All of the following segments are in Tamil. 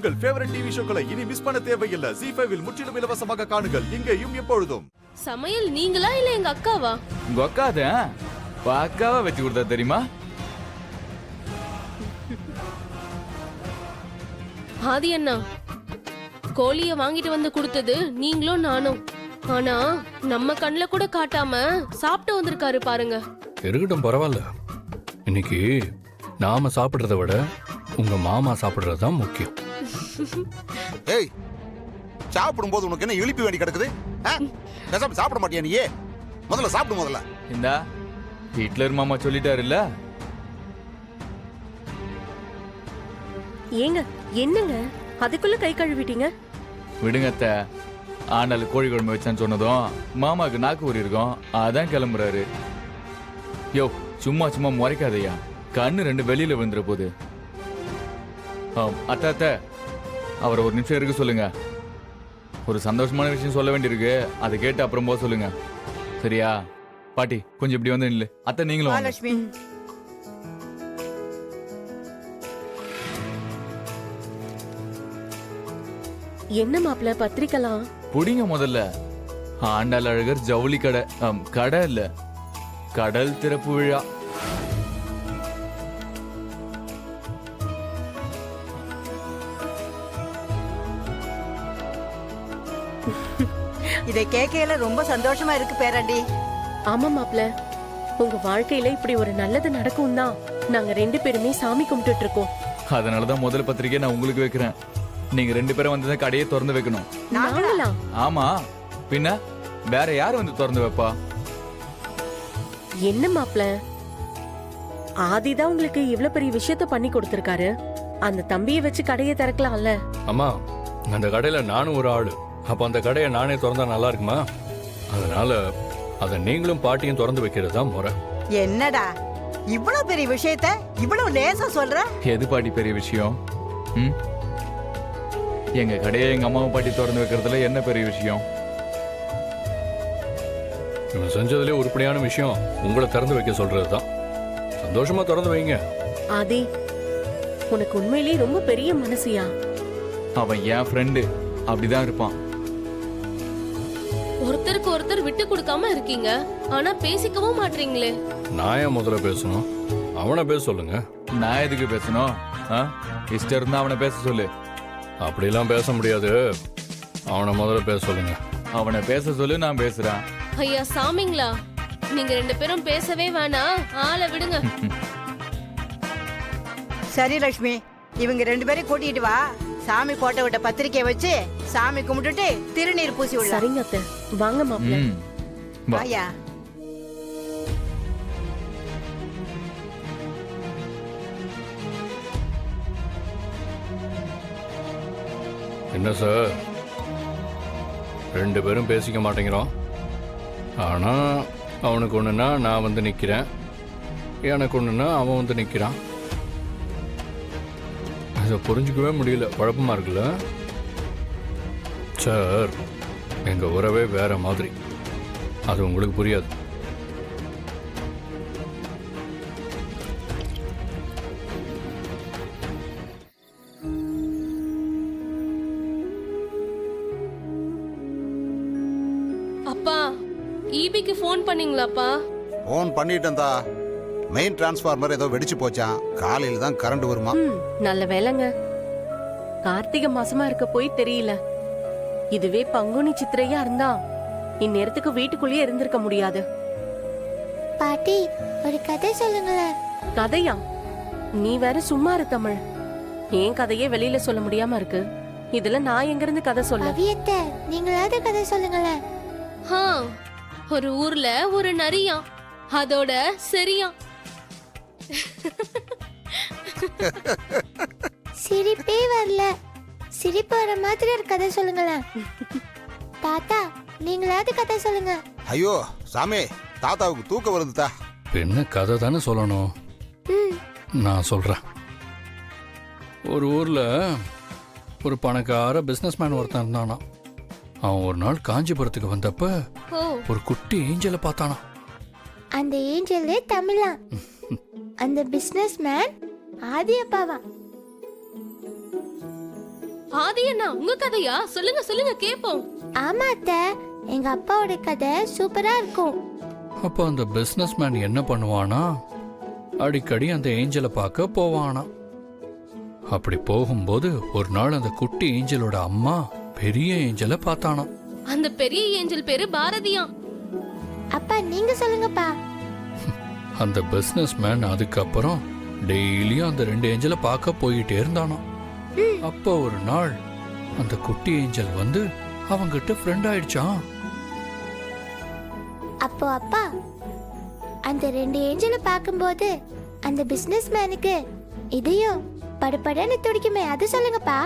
உங்கள் ஃபேவரட் டிவி ஷோக்களை இனி மிஸ் பண்ண தேவையில்லை. ZEE5 இல் முற்றிலும் இலவசமாக காணுங்கள். இங்கேயும் எப்பொழுதும். சமையல் நீங்களா இல்ல எங்க அக்காவா? உங்க அக்காதான் அக்காவா வச்சு கொடுத்தா தெரியுமா? ஆதி அண்ணா, கோழிய வாங்கிட்டு வந்து கொடுத்தது நீங்களும் நானும். ஆனா நம்ம கண்ணுல கூட காட்டாம சாப்பிட்டு வந்திருக்காரு பாருங்க. இருக்கட்டும், பரவாயில்ல. இன்னைக்கு நாம சாப்பிடுறத விட உங்க மாமா சாப்பிடுறது தான் முக்கியம். ஏய், சாப்பிடும்போது உனக்கு என்ன இழிப்பு வேண்டி கிடக்குது? பேசாம சாப்பிட மாட்டியா நீ? முதல்ல சாப்பிடு. முதல்ல இந்தா ஹிட்லர் மாமா சொல்லிட்டாருல்ல. ஏங்க என்னங்க அதுக்குள்ள கை கழுவிட்டீங்க? விடுங்க அத்தை. ஆனால கோழி குழம்பு வச்சான்னு சொன்னதும் மாமாக்கு நாக்கு ஊறி இருக்கும், அதான் கிளம்புறாரு. யோ, சும்மா சும்மா முறைக்காதையா, கண்ணு ரெண்டு வெளியில விழுந்துற போது. அத்தை அத்தை, அவரை ஒரு நிமிஷம் இருக்க சொல்லுங்க. ஒரு சந்தோஷமான விஷயம் சொல்ல வேண்டியிருக்கு, அதை கேட்டு அப்புறம் போக சொல்லுங்க. சரியா? பாட்டி கொஞ்சம் இப்படி வந்து நில்லு. அத்தை நீங்களும் வாங்க. லட்சுமி, என்ன மாப்பிள்ள பத்திரிக்கலாம்? புடிங்க முதல்ல. ஆண்டாள் அழகர் ஜவுளி கடை, கடை இல்ல, கடல் திறப்பு விழா. இதை கேட்கையில ரொம்ப சந்தோஷமா இருக்கு பேராண்டி. ஆமா மாப்பிள்ள, உங்க வாழ்க்கையில இப்படி ஒரு நல்லது நடக்கும் தான் நாங்க 2 பேருமே சாமி கும்பிட்டுட்டு இருக்கோம். அதனாலதான் முதல் பத்திரிக்கை நான் உங்களுக்கு வைக்கிறேன். நீங்க 2 பேரும் வந்து கடையை திறந்து வைக்கணும். நாங்களா? ஆமா, பின்ன வேற யாரு வந்து திறந்து வைப்பா? என்ன மாப்பிள்ள, ஆதிதான் உங்களுக்கு இவ்வளவு பெரிய விஷயத்த பண்ணி கொடுத்திருக்காரு. அந்த தம்பியை வச்சு கடையை திறக்கலாம்ல? அம்மா, அந்த கடையில நானும் ஒரு ஆளு. அப்ப அந்த கடையை நானே திறந்தா நல்லா இருக்குமா? அதனால அதை நீங்களும் பாட்டியும் திறந்து வைக்கிறது தான் முறை. என்னடா இவ்வளவு பெரிய விஷயத்த இவ்வளவு லேசா சொல்ற? எது பாட்டி பெரிய விஷயம்? எங்க கடையை எங்க அம்மாவும் பாட்டி திறந்து வைக்கிறதுல என்ன பெரிய விஷயம்? இவன் செஞ்சதுலேயே உருப்படியான விஷயம் உங்களை திறந்து வைக்க சொல்றதுதான். சந்தோஷமா திறந்து வைங்க. ஆதி, உனக்கு உண்மையிலேயே ரொம்ப பெரிய மனசியா? அவன் என் ஃப்ரெண்டு, அப்படிதான் இருப்பான். ஒருத்தருக்கு ஒருத்தர் விட்டு கொடுக்காம இருக்கீங்க, ஆனா பேசிக்கவும் மாட்டீங்களே. நான் ஏன் முதல்ல பேசணும்? அவனை பேச சொல்லுங்க. நான் எதுக்கு பேசணும்? இஷ்டம் இருந்தா அவனை பேச சொல்லு. அப்படிலாம் பேச முடியாது. அவனை முதல்ல பேச சொல்லுங்க. அவனை பேச சொல்லு, நான் பேசுறேன். ஐயா சாமிங்களா, நீங்க 2 பேரும் பேசவே வேணாம், ஆளை விடுங்க. சரி லட்சுமி, இவங்க 2 பேரையும் கூட்டிட்டு வா. சாமி போட்ட விட்ட பத்திரிக்கையை வச்சு சாமி கும்பிட்டுட்டு திருநீர் பூசி விடலாம். சரிங்க அத்தை, வாங்க மாப்பிள்ள. வா. வாயா. என்ன சார், 2 பேரும் பேசிக்க மாட்டேங்கிறோம். ஆனா அவனுக்கு ஒண்ணுன்னா நான் வந்து நிக்கிறேன், எனக்கு ஒண்ணுன்னா அவன் வந்து நிக்கிறான். அதை புரிஞ்சுக்கவே முடியல. குழப்பமா இருக்குல்ல சார்? எங்க உறவே வேற மாதிரி. அது உங்களுக்கு புரியாது. அப்பா, ஈபிக்கு ஃபோன் பண்ணீங்களாப்பா? போன் பண்ணிட்டேன் தா. மெயின் டிரான்ஸ்ஃபார்மர் ஏதோ வெடிச்சு போச்சான். காலையில தான் கரண்ட் வருமா. நல்ல வேலைங்க, கார்த்திகை மாசமா இருக்க போய் தெரியல. இதுவே பங்குனி சித்திரையா இருந்தா இந்நேரத்துக்கு வீட்டுக்குள்ளேயே இருந்திருக்க முடியாது. பாட்டி, ஒரு கதை சொல்லுங்களேன். கதையா? நீ வேற சும்மா இரு தமிழ். ஏன் கதையே வெளியில சொல்ல முடியாம இருக்கு, இதுல நான் எங்க இருந்து கதை சொல்ல? அவியத்த, நீங்களாவது கதை சொல்லுங்களேன். ஒரு ஊர்ல ஒரு நரியா, அதோட சரியா. சிரிப்பே வரல. சிரிப்பு வர மாதிரி ஒரு கதை சொல்லுங்களேன். தாத்தா, நீங்களாவது கதை சொல்லுங்க. ஐயோ சாமி, தாத்தாவுக்கு தூக்கம் வருதுதா. என்ன கதை தானே சொல்லணும்? நான் சொல்றேன். ஒரு ஊர்ல ஒரு பணக்கார பிசினஸ்மேன் ஒருத்தன் இருந்தானா. அவன் ஒரு நாள் காஞ்சிபுரத்துக்கு வந்தப்ப ஒரு குட்டி ஏஞ்சலை பார்த்தானா. அந்த ஏஞ்சல் தமிழா. அந்த பிசினஸ் மேன் ஆதி அப்பாவா. ஆதி அண்ணா உங்க கதையா? சொல்லுங்க சொல்லுங்க கேப்போம். ஆமா அத்தை, எங்க அப்பாவோட கதை சூப்பரா இருக்கும். அப்போ அந்த பிசினஸ் மேன் என்ன பண்ணுவானா, அடிக்கடி அந்த ஏஞ்சலை பார்க்க போவானா. அப்படி போகும்போது ஒரு நாள் அந்த குட்டி ஏஞ்சலோட அம்மா பெரிய ஏஞ்சலை பார்த்தானா. அந்த பெரிய ஏஞ்சல் பேரு பாரதியாம். அப்பா நீங்க சொல்லுங்கப்பா. அந்த பிசினஸ் மேன் அதுக்கப்புறம் டெய்லியும் அந்த 2 ஏஞ்சலை பார்க்க போயிட்டே இருந்தானா. அப்போ ஒரு நாள் அந்த குட்டி ஏஞ்சல் வந்து அவங்கிட்ட ஃப்ரெண்ட் ஆயிடுச்சான். அப்போ அப்பா, அந்த 2 ஏஞ்சலை பார்க்கும்போது அந்த பிசினஸ் மேனுக்கு இதையும் படபடன்னு துடிக்குமே, அது சொல்லுங்கப்பா.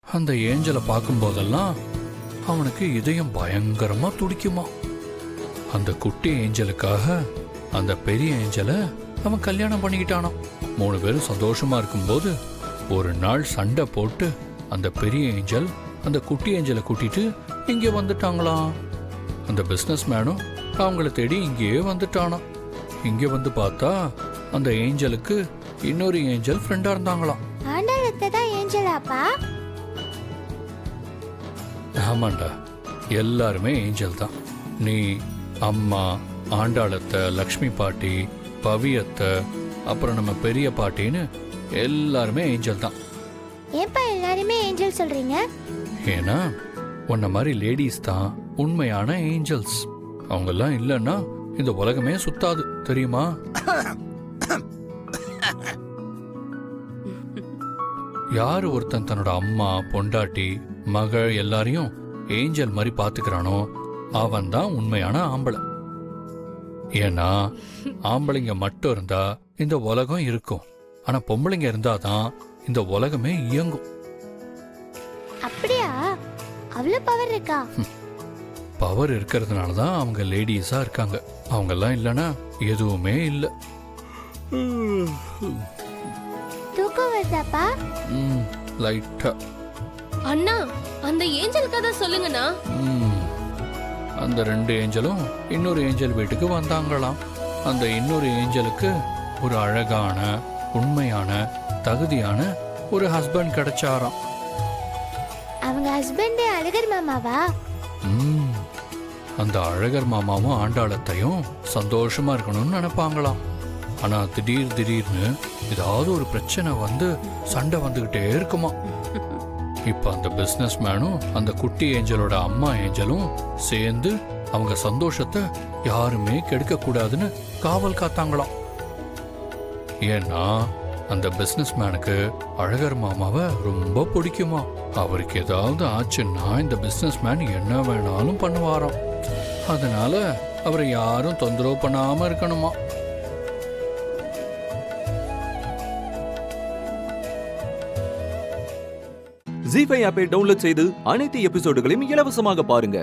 அந்த ஏஞ்சலை பார்க்கும்போதெல்லாம் அவனுக்கு இதயம் பயங்கரமா துடிக்குமா. அந்த குட்டி ஏஞ்சலுக்காக அந்த பெரிய ஏஞ்சலை அவன் கல்யாணம் பண்ணிக்கிட்டானாம். 3 பேரும் சந்தோஷமா இருக்கும்போது ஒரு நாள் சண்டை போட்டு அந்த பெரிய ஏஞ்சல் அந்த குட்டி ஏஞ்சலை கூட்டிட்டு இங்கே வந்துட்டாங்களாம். அந்த பிசினஸ் மேனும் அவங்கள தேடி இங்கேயே வந்துட்டானாம். இங்கே வந்து பார்த்தா அந்த ஏஞ்சலுக்கு இன்னொரு ஏஞ்சல் ஃப்ரெண்டா இருந்தாங்களாம். ஆண்டாளத்தை தான் ஏஞ்சலாப்பா? ஆமாண்டா, எல்லாருமே ஏஞ்சல் தான். நீ, அம்மா, ஆண்டாளத்தை, லக்ஷ்மி பாட்டி, பவியத்தை, அப்புறம் நம்ம பெரிய பாட்டின்னு எல்லாருமே ஏஞ்சல் தான். ஏப்பா எல்லாருமே ஏஞ்சல் சொல்றீங்க? ஏன்னா உன்ன மாதிரி லேடிஸ் தான் உண்மையான ஏஞ்சல்ஸ். அவங்கெல்லாம் இல்லைன்னா இந்த உலகமே சுத்தாது, தெரியுமா? யாரு ஒருத்தன் தன்னோட அம்மா, பொண்டாட்டி, மகள் எல்லாரையும் ஏஞ்சல் மாதிரி பாத்துக்கிறானோ அவன் தான் உண்மையான ஆம்பளை. ஏன்னா ஆம்பளைங்க மட்டும் இருந்தா இந்த உலகம் இருக்கும், ஆனா பொம்பளைங்க இருந்தாதான் இந்த உலகமே இயங்கும். அப்படியா? அவ்வளவு பவர் இருக்கா? பவர் இருக்கிறதுனால தான் அவங்க லேடிஸா இருக்காங்க. அவங்கெல்லாம் இல்லைன்னா எதுவுமே இல்லை. தூக்கம் வருதாப்பா? லைட்டா. அண்ணா அந்த ஏஞ்சல் கதை சொல்லுங்கண்ணா. அந்த 2 ஏஞ்சலும் இன்னொரு ஏஞ்சல் வீட்டுக்கு வந்தாங்களாம். அந்த இன்னொரு ஏஞ்சலுக்கு ஒரு அழகான, உண்மையான, தகுதியான ஒரு ஹஸ்பண்ட் கிடைச்சாராம். அவங்க ஹஸ்பண்ட் அழகர் மாமாவா? அந்த அழகர் மாமாவும் ஆண்டாளத்தையும் சந்தோஷமா இருக்கணும்னு நினைப்பாங்களாம். ஆனா திடீர்னு ஏதாவது ஒரு பிரச்சனை வந்து சண்டை வந்துகிட்டே இருக்குமா. இப்ப அந்த பிசினஸ் மேனும் அந்த குட்டி ஏஞ்சலோட அம்மா ஏஞ்சலும் சேர்ந்து அவங்க சந்தோஷத்தை யாருமே கெடுக்க கூடாதுன்னு காவல் காத்தாங்களாம். ஏன்னா அந்த பிசினஸ் மேனுக்கு அழகர் மாமாவை ரொம்ப பிடிக்குமா. அவருக்கு ஏதாவது ஆச்சுன்னா இந்த பிசினஸ் மேன் என்ன வேணாலும் பண்ணுவாராம். அதனால அவரை யாரும் தொந்தரவு பண்ணாம இருக்கணுமா. ஜீ5 ஆப்பை டவுன்லோட் செய்து அனைத்து எபிசோடுகளையும் இலவசமாக பாருங்க.